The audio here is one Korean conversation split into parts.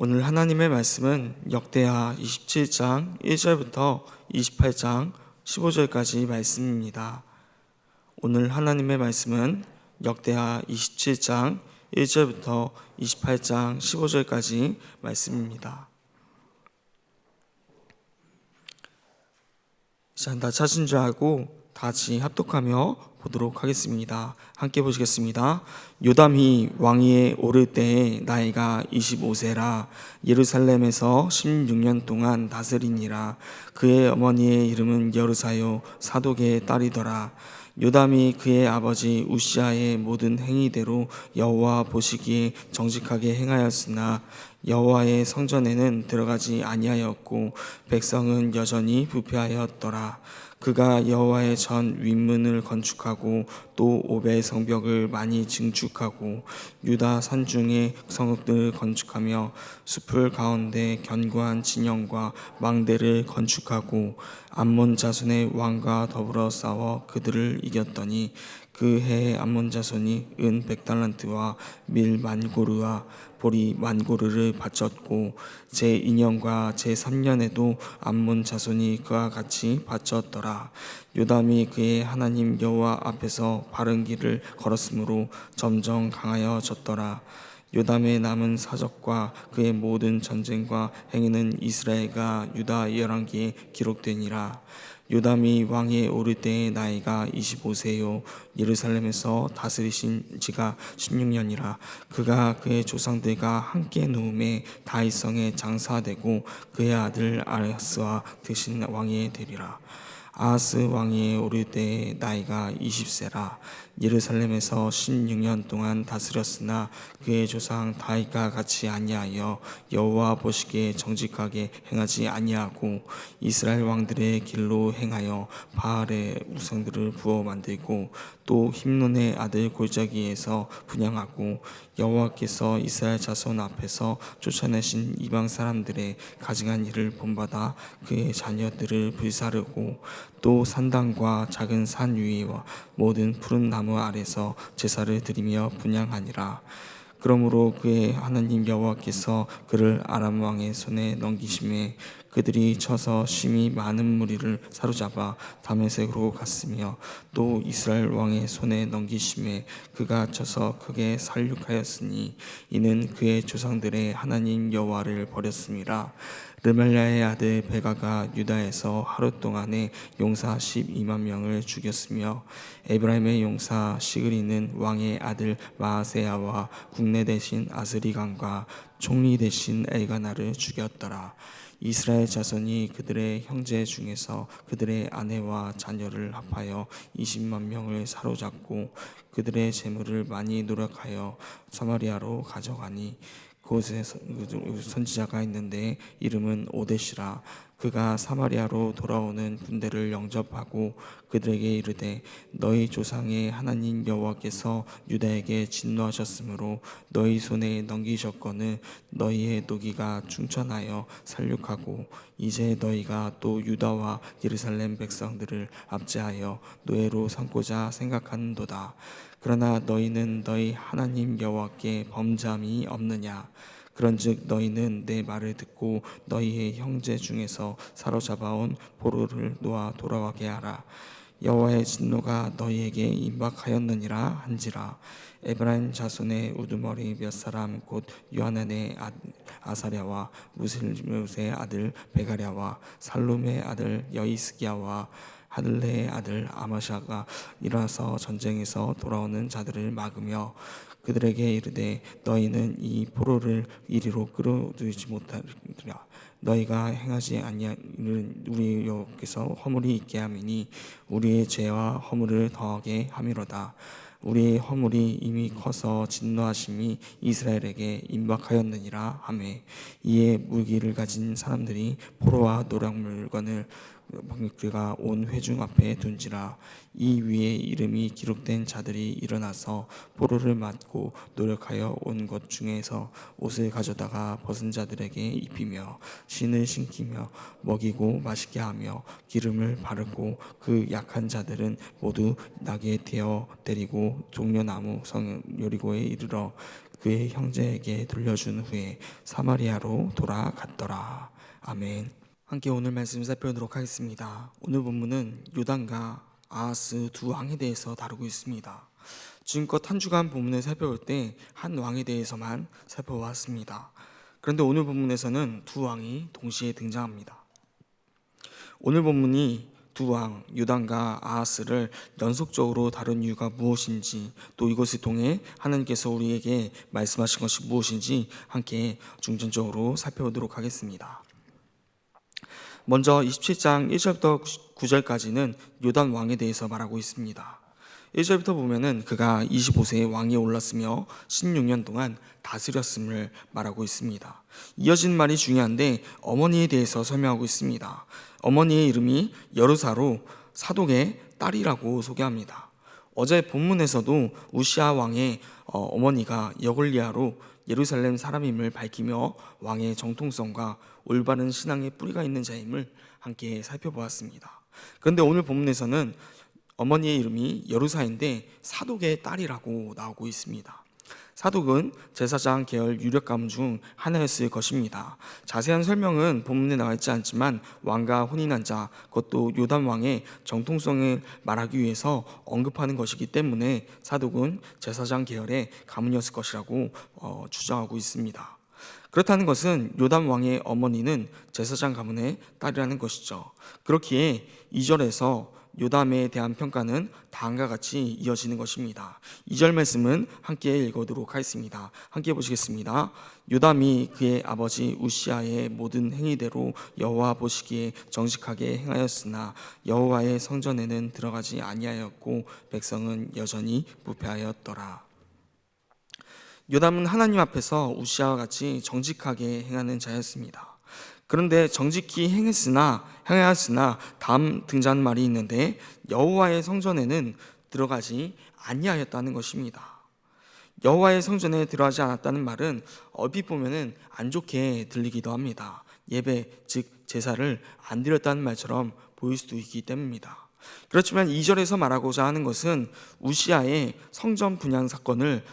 오늘 하나님의 말씀은 역대하 27장 1절부터 28장 15절까지 말씀입니다. 오늘 하나님의 말씀은 역대하 27장 1절부터 28장 15절까지 말씀입니다. 자, 다 찾은 줄 알고 다 같이 합독하며 보도록 하겠습니다. 함께 보시겠습니다. 요담이 왕위에 오를 때에 나이가 25세라 예루살렘에서 16년 동안 다스리니라. 그의 어머니의 이름은 여르사요 사독의 딸이더라. 요담이 그의 아버지 우시아의 모든 행위대로 여호와 보시기에 정직하게 행하였으나 여호와의 성전에는 들어가지 아니하였고 백성은 여전히 부패하였더라. 그가 여호와의 전 윗문을 건축하고 또 오벨 성벽을 많이 증축하고 유다 산중에 성읍들을 건축하며 숲을 가운데 견고한 진영과 망대를 건축하고 암몬 자손의 왕과 더불어 싸워 그들을 이겼더니 그 해에 암몬 자손이 은 100달란트와 밀 만고르와 보리 만고르를 바쳤고 제2년과 제3년에도 암몬 자손이 그와 같이 바쳤더라. 요담이 그의 하나님 여호와 앞에서 바른 길을 걸었으므로 점점 강하여졌더라. 요담의 남은 사적과 그의 모든 전쟁과 행위는 이스라엘과 유다 열왕기에 기록되니라. 요담이 왕위에 오를 때의 나이가 25세요 예루살렘에서 다스리신 지가 16년이라. 그가 그의 조상들과 함께 누움에 다윗성에 장사되고 그의 아들 아하스와 대신 왕위에 되리라. 아하스 왕위에 오를 때의 나이가 20세라 예루살렘에서 16년 동안 다스렸으나 그의 조상 다윗과 같이 아니하여 여호와 보시기에 정직하게 행하지 아니하고 이스라엘 왕들의 길로 행하여 바알의 우상들을 부어 만들고 또 힘론의 아들 골짜기에서 분향하고 여호와께서 이스라엘 자손 앞에서 쫓아내신 이방 사람들의 가증한 일을 본받아 그의 자녀들을 불사르고 또 산당과 작은 산 위와 모든 푸른 나무 아래서 제사를 드리며 분향하니라. 그러므로 그의 하나님 여호와께서 그를 아람 왕의 손에 넘기심에 그들이 쳐서 심히 많은 무리를 사로잡아 다메섹으로 갔으며 또 이스라엘 왕의 손에 넘기심에 그가 쳐서 크게 살육하였으니 이는 그의 조상들의 하나님 여호와를 버렸음이라. 르멜야의 아들 베가가 유다에서 하루 동안에 용사 12만 명을 죽였으며 에브라임의 용사 시그리는 왕의 아들 마아세야와 국내 대신 아스리간과 총리 대신 엘가나를 죽였더라. 이스라엘 자손이 그들의 형제 중에서 그들의 아내와 자녀를 합하여 20만 명을 사로잡고 그들의 재물을 많이 노력하여 사마리아로 가져가니 그곳에 선지자가 있는데 이름은 오데시라. 그가 사마리아로 돌아오는 군대를 영접하고 그들에게 이르되 너희 조상의 하나님 여호와께서 유다에게 진노하셨으므로 너희 손에 넘기셨거늘 너희의 노기가 충천하여 살육하고 이제 너희가 또 유다와 예루살렘 백성들을 압제하여 노예로 삼고자 생각하는도다. 그러나 너희는 너희 하나님 여호와께 범죄함이 없느냐? 그런즉 너희는 내 말을 듣고 너희의 형제 중에서 사로잡아온 포로를 놓아 돌아가게 하라. 여호와의 진노가 너희에게 임박하였느니라 한지라. 에브라임 자손의 우두머리 몇 사람 곧 요하난의 아사랴와 무슬무스의 아들 베가랴와 살룸의 아들 여이스기야와 하들레의 아들 아마샤가 일어나서 전쟁에서 돌아오는 자들을 막으며 그들에게 이르되 너희는 이 포로를 이리로 끌어들이지 못하리라. 너희가 행하지 아니하는 우리 여호와께서 허물이 있게 함이니 우리의 죄와 허물을 더하게 함이로다. 우리의 허물이 이미 커서 진노하심이 이스라엘에게 임박하였느니라 하매 이에 무기를 가진 사람들이 포로와 노략 물건을 그가 온 회중 앞에 둔지라. 이 위에 이름이 기록된 자들이 일어나서 포로를 맞고 노력하여 온 것 중에서 옷을 가져다가 벗은 자들에게 입히며 신을 신기며 먹이고 마시게 하며 기름을 바르고 그 약한 자들은 모두 나귀에 태워 데리고 종려나무 성 여리고에 이르러 그의 형제에게 돌려준 후에 사마리아로 돌아갔더라. 아멘. 함께 오늘 말씀 살펴보도록 하겠습니다. 오늘 본문은 요담과 아하스 두 왕에 대해서 다루고 있습니다. 지금껏 한 주간 본문을 살펴볼 때 한 왕에 대해서만 살펴보았습니다. 그런데 오늘 본문에서는 두 왕이 동시에 등장합니다. 오늘 본문이 두 왕 요담과 아하스를 연속적으로 다룬 이유가 무엇인지, 또 이것을 통해 하나님께서 우리에게 말씀하신 것이 무엇인지 함께 중점적으로 살펴보도록 하겠습니다. 먼저 27장 1절부터 9절까지는 요담 왕에 대해서 말하고 있습니다. 1절부터 보면은 그가 25세의 왕위에 올랐으며 16년 동안 다스렸음을 말하고 있습니다. 이어진 말이 중요한데 어머니에 대해서 설명하고 있습니다. 어머니의 이름이 여루사로 사독의 딸이라고 소개합니다. 어제 본문에서도 우시아 왕의 어머니가 여골리아로 예루살렘 사람임을 밝히며 왕의 정통성과 올바른 신앙의 뿌리가 있는 자임을 함께 살펴보았습니다. 그런데 오늘 본문에서는 어머니의 이름이 여루사인데 사독의 딸이라고 나오고 있습니다. 사독은 제사장 계열 유력 가문 중 하나였을 것입니다. 자세한 설명은 본문에 나와 있지 않지만 왕과 혼인한 자, 그것도 요담 왕의 정통성을 말하기 위해서 언급하는 것이기 때문에 사독은 제사장 계열의 가문이었을 것이라고 주장하고 있습니다. 그렇다는 것은 요담 왕의 어머니는 제사장 가문의 딸이라는 것이죠. 그렇기에 2절에서 요담에 대한 평가는 다음과 같이 이어지는 것입니다. 2절 말씀은 함께 읽어보도록 하겠습니다. 함께 보시겠습니다. 요담이 그의 아버지 우시아의 모든 행위대로 여호와 보시기에 정직하게 행하였으나 여호와의 성전에는 들어가지 아니하였고 백성은 여전히 부패하였더라. 요담은 하나님 앞에서 우시아와 같이 정직하게 행하는 자였습니다. 그런데 정직히 행하였으나 다음 등장하는 말이 있는데 여호와의 성전에는 들어가지 아니하였다는 것입니다. 여호와의 성전에 들어가지 않았다는 말은 얼핏 보면은 안 좋게 들리기도 합니다. 예배, 즉 제사를 안 드렸다는 말처럼 보일 수도 있기 때문입니다. 그렇지만 2절에서 말하고자 하는 것은 우시아의 성전 분향 사건을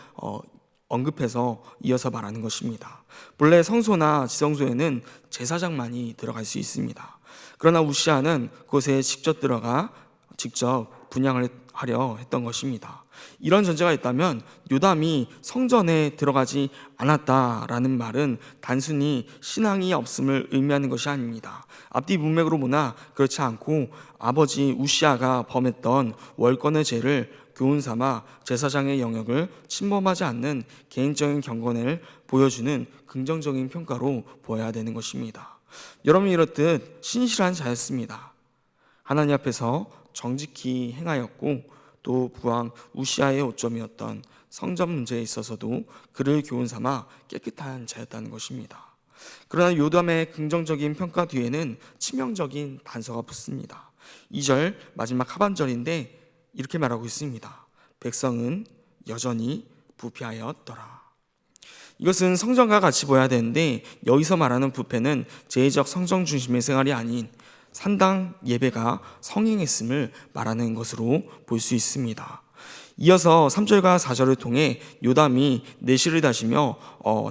언급해서 이어서 말하는 것입니다. 본래 성소나 지성소에는 제사장만이 들어갈 수 있습니다. 그러나 우시아는 그곳에 직접 들어가 직접 분향을 하려 했던 것입니다. 이런 전제가 있다면 요담이 성전에 들어가지 않았다라는 말은 단순히 신앙이 없음을 의미하는 것이 아닙니다. 앞뒤 문맥으로 보나 그렇지 않고 아버지 우시아가 범했던 월권의 죄를 교훈 삼아 제사장의 영역을 침범하지 않는 개인적인 경건을 보여주는 긍정적인 평가로 보아야 되는 것입니다. 여러분이 이렇듯 신실한 자였습니다. 하나님 앞에서 정직히 행하였고 또 부왕 우시아의 오점이었던 성전 문제에 있어서도 그를 교훈 삼아 깨끗한 자였다는 것입니다. 그러나 요담의 긍정적인 평가 뒤에는 치명적인 단서가 붙습니다. 2절 마지막 하반절인데 이렇게 말하고 있습니다. 백성은 여전히 부패하였더라. 이것은 성전과 같이 보아야 되는데 여기서 말하는 부패는 제의적 성전 중심의 생활이 아닌 산당 예배가 성행했음을 말하는 것으로 볼 수 있습니다. 이어서 3절과 4절을 통해 요담이 내실을 다시며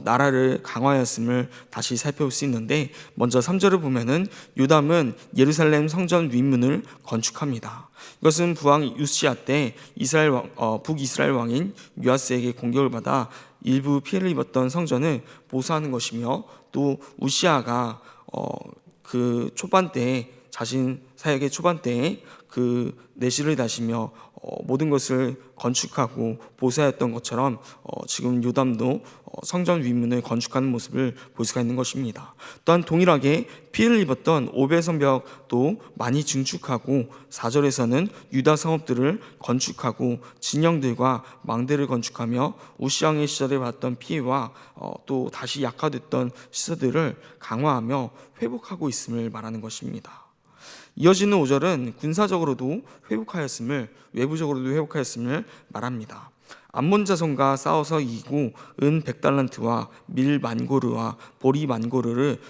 나라를 강화하였음을 다시 살펴볼 수 있는데, 먼저 3절을 보면은 요담은 예루살렘 성전 윗문을 건축합니다. 이것은 부왕 우시아 때 북이스라엘 왕인 요아스에게 공격을 받아 일부 피해를 입었던 성전을 보수하는 것이며, 또 우시아가 그 초반 때 자신 사역의 초반 때에 그 내실을 다시며 모든 것을 건축하고 보수하였던 것처럼 지금 요담도 성전 윗문을 건축하는 모습을 볼 수가 있는 것입니다. 또한 동일하게 피해를 입었던 오벨성벽도 많이 증축하고 4절에서는 유다 성읍들을 건축하고 진영들과 망대를 건축하며 우시왕의 시절에 받았던 피해와 또 다시 약화됐던 시설들을 강화하며 회복하고 있음을 말하는 것입니다. 이어지는 5절은 군사적으로도 회복하였음을, 외부적으로도 회복하였음을 말합니다. 암몬 자손과 싸워서 이기고 은 100달란트와 밀 만고르와 보리 만고르를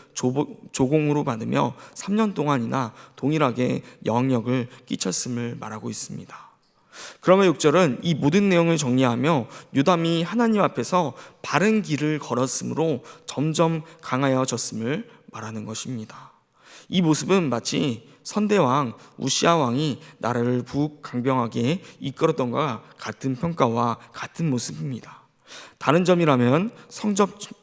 조공으로 받으며 3년 동안이나 동일하게 영향력을 끼쳤음을 말하고 있습니다. 그러면 6절은 이 모든 내용을 정리하며 요담이 하나님 앞에서 바른 길을 걸었으므로 점점 강하여졌음을 말하는 것입니다. 이 모습은 마치 선대왕 우시아 왕이 나라를 부강병하게 이끌었던 것과 같은 평가와 같은 모습입니다. 다른 점이라면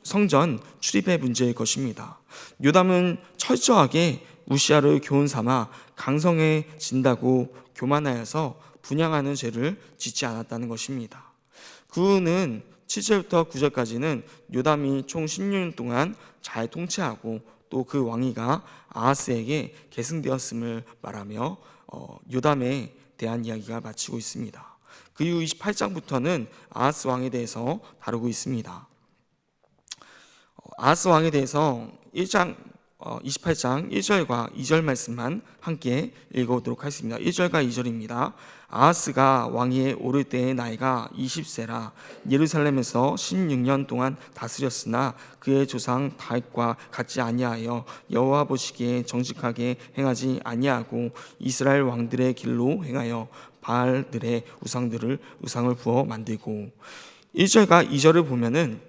성전 출입의 문제일 것입니다. 요담은 철저하게 우시아를 교훈 삼아 강성해진다고 교만하여서 분향하는 죄를 짓지 않았다는 것입니다. 그 후는 7절부터 9절까지는 요담이 총 16년 동안 잘 통치하고 또 그 왕위가 아하스에게 계승되었음을 말하며 요담에 대한 이야기가 마치고 있습니다. 그 이후 28장부터는 아하스 왕에 대해서 다루고 있습니다. 아하스 왕에 대해서 28장 1절과 2절 말씀만 함께 읽어보도록 하겠습니다. 1절과 2절입니다. 아하스가 왕위에 오를 때의 나이가 20세라 예루살렘에서 16년 동안 다스렸으나 그의 조상 다윗과 같지 아니하여 여호와 보시기에 정직하게 행하지 아니하고 이스라엘 왕들의 길로 행하여 바알들의 우상을 부어 만들고. 1절과 2절을 보면은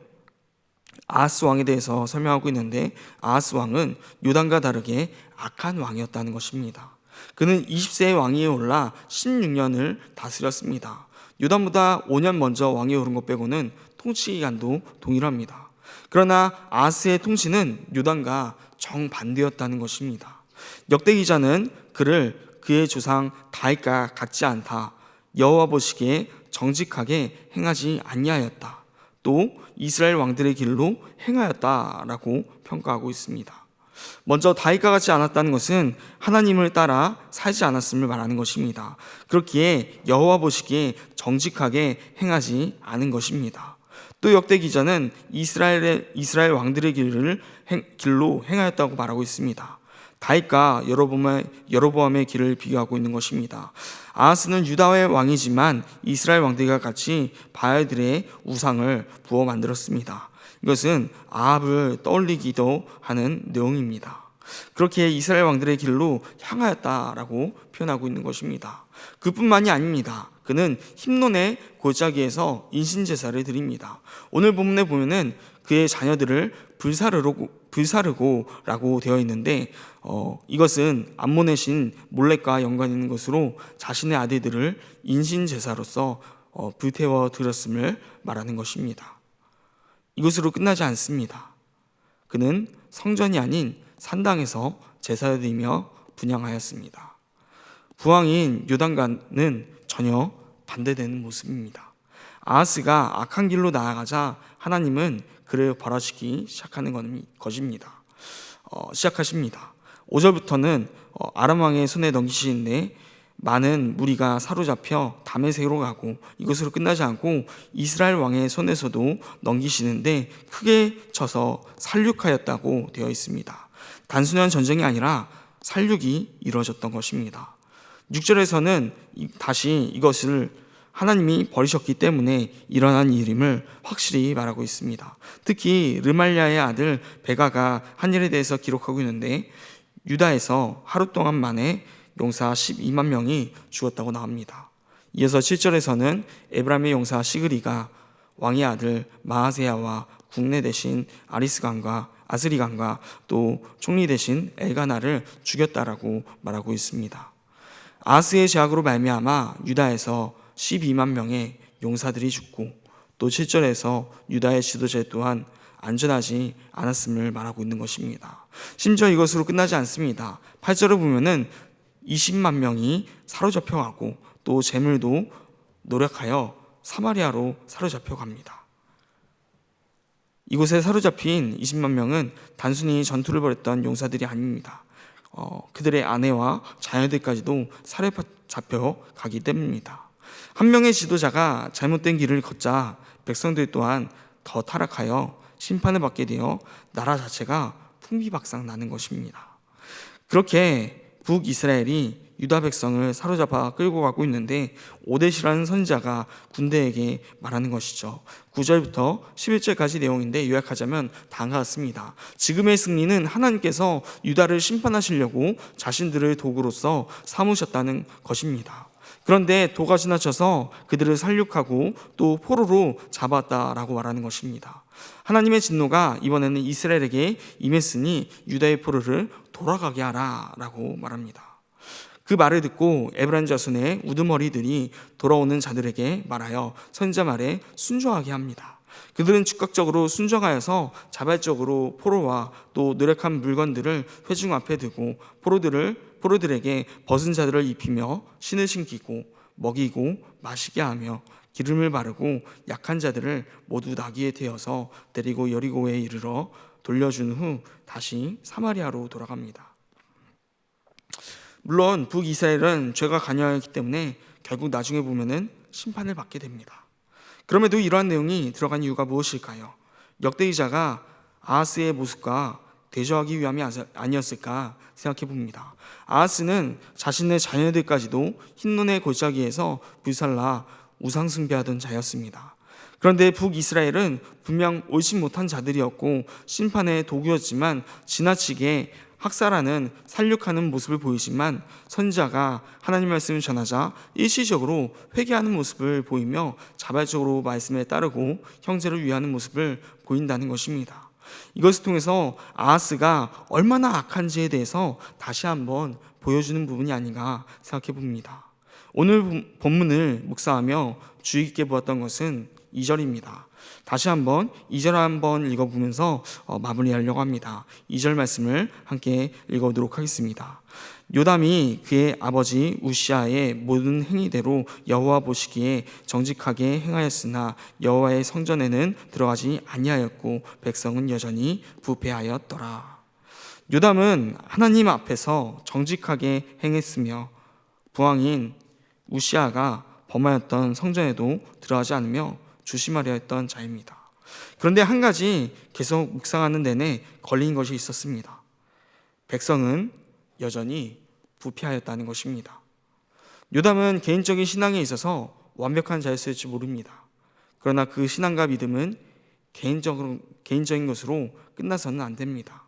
아하스 왕에 대해서 설명하고 있는데, 아하스 왕은 요담과 다르게 악한 왕이었다는 것입니다. 그는 20세의 왕위에 올라 16년을 다스렸습니다. 요담보다 5년 먼저 왕위에 오른 것 빼고는 통치 기간도 동일합니다. 그러나 아하스의 통치는 요담과 정반대였다는 것입니다. 역대 기자는 그의 조상 다윗과 같지 않다, 여호와 보시기에 정직하게 행하지 아니하였다, 또 이스라엘 왕들의 길로 행하였다라고 평가하고 있습니다. 먼저 다윗과 같지 않았다는 것은 하나님을 따라 살지 않았음을 말하는 것입니다. 그렇기에 여호와 보시기에 정직하게 행하지 않은 것입니다. 또 역대 기자는 이스라엘 왕들의 길로 행하였다고 말하고 있습니다. 다윗과 여로보암의 길을 비교하고 있는 것입니다. 아하스는 유다의 왕이지만 이스라엘 왕들과 같이 바알들의 우상을 부어 만들었습니다. 이것은 아합을 떠올리기도 하는 내용입니다. 그렇게 이스라엘 왕들의 길로 향하였다라고 표현하고 있는 것입니다. 그뿐만이 아닙니다. 그는 힘론의 골짜기에서 인신제사를 드립니다. 오늘 본문에 보면은 그의 자녀들을 불사르고라고 되어 있는데, 이것은 암몬의 신 몰렉과 연관이 있는 것으로 자신의 아들들을 인신제사로서 불태워 드렸음을 말하는 것입니다. 이것으로 끝나지 않습니다. 그는 성전이 아닌 산당에서 제사를 드리며 분향하였습니다. 부왕인 요담과는 전혀 반대되는 모습입니다. 아하스가 악한 길로 나아가자 하나님은 그를 벌하시기 시작하십니다. 5절부터는 아람 왕의 손에 넘기시는데 많은 무리가 사로잡혀 다메섹으로 가고, 이것으로 끝나지 않고 이스라엘 왕의 손에서도 넘기시는데 크게 쳐서 살육하였다고 되어 있습니다. 단순한 전쟁이 아니라 살육이 이루어졌던 것입니다. 6절에서는 다시 이것을 하나님이 버리셨기 때문에 일어난 일임을 확실히 말하고 있습니다. 특히 르말리아의 아들 베가가 한 일에 대해서 기록하고 있는데, 유다에서 하루 동안 만에 용사 12만 명이 죽었다고 나옵니다. 이어서 7절에서는 에브라임의 용사 시그리가 왕의 아들 마하세야와 국내 대신 아스리간과 또 총리 대신 엘가나를 죽였다라고 말하고 있습니다. 아하스의 제약으로 말미암아 유다에서 12만 명의 용사들이 죽고, 또 7절에서 유다의 지도자 또한 안전하지 않았음을 말하고 있는 것입니다. 심지어 이것으로 끝나지 않습니다. 8절을 보면은 20만 명이 사로잡혀가고 또 재물도 노력하여 사마리아로 사로잡혀 갑니다. 이곳에 사로잡힌 20만 명은 단순히 전투를 벌였던 용사들이 아닙니다. 그들의 아내와 자녀들까지도 사로잡혀 가기 때문입니다. 한 명의 지도자가 잘못된 길을 걷자 백성들 또한 더 타락하여 심판을 받게 되어 나라 자체가 풍비박산 나는 것입니다. 그렇게 북이스라엘이 유다 백성을 사로잡아 끌고 가고 있는데, 오데시라는 선지자가 군대에게 말하는 것이죠. 9절부터 11절까지 내용인데 요약하자면 다음과 같습니다. 지금의 승리는 하나님께서 유다를 심판하시려고 자신들을 도구로서 삼으셨다는 것입니다. 그런데 도가 지나쳐서 그들을 살육하고 또 포로로 잡았다라고 말하는 것입니다. 하나님의 진노가 이번에는 이스라엘에게 임했으니 유다의 포로를 돌아가게 하라라고 말합니다. 그 말을 듣고 에브라임 자손의 우두머리들이 돌아오는 자들에게 말하여 선지자 말에 순종하게 합니다. 그들은 즉각적으로 순종하여서 자발적으로 포로와 또 노력한 물건들을 회중 앞에 두고 포로들에게 벗은 자들을 입히며 신을 신기고 먹이고 마시게 하며 기름을 바르고 약한 자들을 모두 나귀에 태워서 데리고 여리고에 이르러 돌려준 후 다시 사마리아로 돌아갑니다. 물론 북이스라엘은 죄가 관여하였기 때문에 결국 나중에 보면은 심판을 받게 됩니다. 그럼에도 이러한 내용이 들어간 이유가 무엇일까요? 역대기자가 아하스의 모습과 대조하기 위함이 아니었을까 생각해 봅니다. 아하스는 자신의 자녀들까지도 흰눈의 골짜기에서 불살라 우상 숭배하던 자였습니다. 그런데 북이스라엘은 분명 옳지 못한 자들이었고 심판의 도구였지만 지나치게 학살하는 살육하는 모습을 보이지만 선지자가 하나님 말씀을 전하자 일시적으로 회개하는 모습을 보이며 자발적으로 말씀에 따르고 형제를 위하는 모습을 보인다는 것입니다. 이것을 통해서 아하스가 얼마나 악한지에 대해서 다시 한번 보여주는 부분이 아닌가 생각해 봅니다. 오늘 본문을 묵상하며 주의 깊게 보았던 것은 2절입니다. 다시 한번 2절 한번 읽어보면서 마무리하려고 합니다. 2절 말씀을 함께 읽어보도록 하겠습니다. 요담이 그의 아버지 우시아의 모든 행위대로 여호와 보시기에 정직하게 행하였으나 여호와의 성전에는 들어가지 아니하였고 백성은 여전히 부패하였더라. 요담은 하나님 앞에서 정직하게 행했으며 부왕인 우시아가 범하였던 성전에도 들어가지 않으며 조심하려 했던 자입니다. 그런데 한 가지 계속 묵상하는 내내 걸린 것이 있었습니다. 백성은 여전히 부패하였다는 것입니다. 요담은 개인적인 신앙에 있어서 완벽한 자였을지 모릅니다. 그러나 그 신앙과 믿음은 개인적인 것으로 끝나서는 안 됩니다.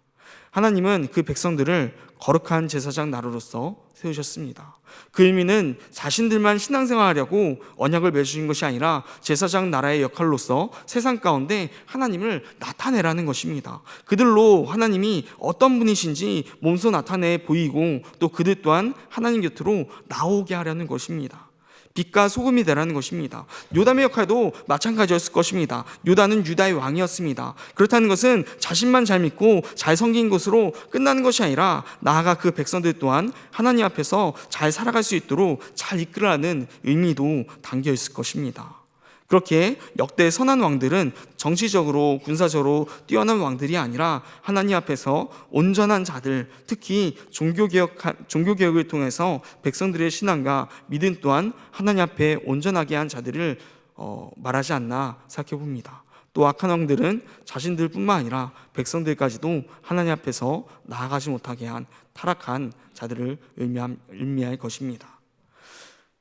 하나님은 그 백성들을 거룩한 제사장 나라로서 세우셨습니다. 그 의미는 자신들만 신앙생활하려고 언약을 맺으신 것이 아니라 제사장 나라의 역할로서 세상 가운데 하나님을 나타내라는 것입니다. 그들로 하나님이 어떤 분이신지 몸소 나타내 보이고 또 그들 또한 하나님 곁으로 나오게 하려는 것입니다. 빛과 소금이 되라는 것입니다. 요담의 역할도 마찬가지였을 것입니다. 요담은 유다의 왕이었습니다. 그렇다는 것은 자신만 잘 믿고 잘 섬긴 것으로 끝나는 것이 아니라 나아가 그 백성들 또한 하나님 앞에서 잘 살아갈 수 있도록 잘 이끌어가는 의미도 담겨 있을 것입니다. 그렇게 역대 선한 왕들은 정치적으로 군사적으로 뛰어난 왕들이 아니라 하나님 앞에서 온전한 자들, 특히 종교개혁을 통해서 백성들의 신앙과 믿음 또한 하나님 앞에 온전하게 한 자들을 말하지 않나 생각해 봅니다. 또 악한 왕들은 자신들뿐만 아니라 백성들까지도 하나님 앞에서 나아가지 못하게 한 타락한 자들을 의미할 것입니다.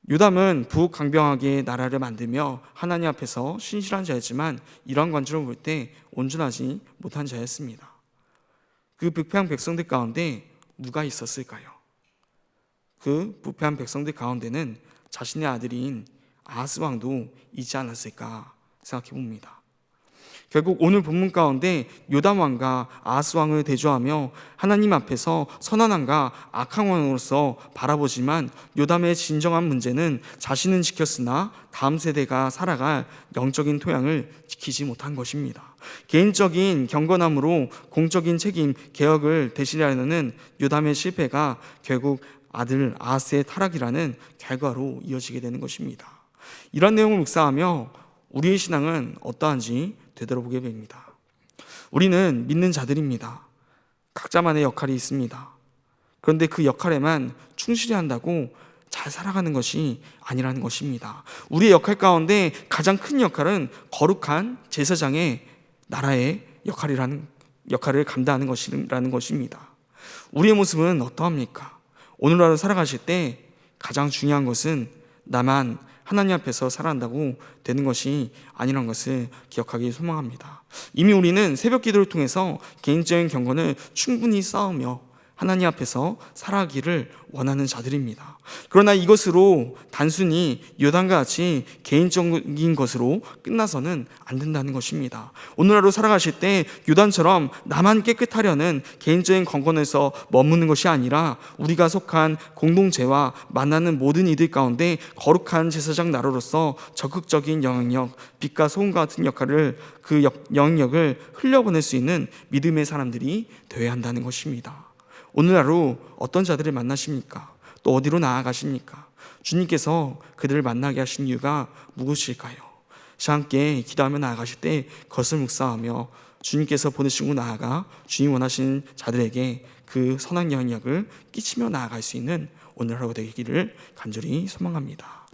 요담은 부강병하게 나라를 만들며 하나님 앞에서 신실한 자였지만 이러한 관점으로 볼 때 온전하지 못한 자였습니다. 그 부패한 백성들 가운데 누가 있었을까요? 그 부패한 백성들 가운데는 자신의 아들인 아하스 왕도 있지 않았을까 생각해 봅니다. 결국 오늘 본문 가운데 요담 왕과 아하스 왕을 대조하며 하나님 앞에서 선한 왕과 악한 왕으로서 바라보지만 요담의 진정한 문제는 자신은 지켰으나 다음 세대가 살아갈 영적인 토양을 지키지 못한 것입니다. 개인적인 경건함으로 공적인 책임, 개혁을 대신하려는 요담의 실패가 결국 아들 아하스의 타락이라는 결과로 이어지게 되는 것입니다. 이런 내용을 묵상하며 우리의 신앙은 어떠한지 되돌아보게 됩니다. 우리는 믿는 자들입니다. 각자만의 역할이 있습니다. 그런데 그 역할에만 충실히 한다고 잘 살아가는 것이 아니라는 것입니다. 우리의 역할 가운데 가장 큰 역할은 거룩한 제사장의 나라의 역할을 감당하는 것이라는 것입니다. 우리의 모습은 어떠합니까? 오늘 하루 살아가실 때 가장 중요한 것은 나만 하나님 앞에서 살아간다고 되는 것이 아니라는 것을 기억하기 소망합니다. 이미 우리는 새벽 기도를 통해서 개인적인 경건을 충분히 쌓으며 하나님 앞에서 살아가기를 원하는 자들입니다. 그러나 이것으로 단순히 요단과 같이 개인적인 것으로 끝나서는 안 된다는 것입니다. 오늘 하루 살아가실 때 요단처럼 나만 깨끗하려는 개인적인 건건에서 머무는 것이 아니라 우리가 속한 공동체와 만나는 모든 이들 가운데 거룩한 제사장 나로로서 적극적인 영향력, 빛과 소금과 같은 역할을 그 영향력을 흘려보낼 수 있는 믿음의 사람들이 되어야 한다는 것입니다. 오늘 하루 어떤 자들을 만나십니까? 또 어디로 나아가십니까? 주님께서 그들을 만나게 하신 이유가 무엇일까요? 함께 기도하며 나아가실 때 그것을 묵상하며 주님께서 보내신 곳 나아가 주님 원하시는 자들에게 그 선한 영향력을 끼치며 나아갈 수 있는 오늘 하루 되기를 간절히 소망합니다.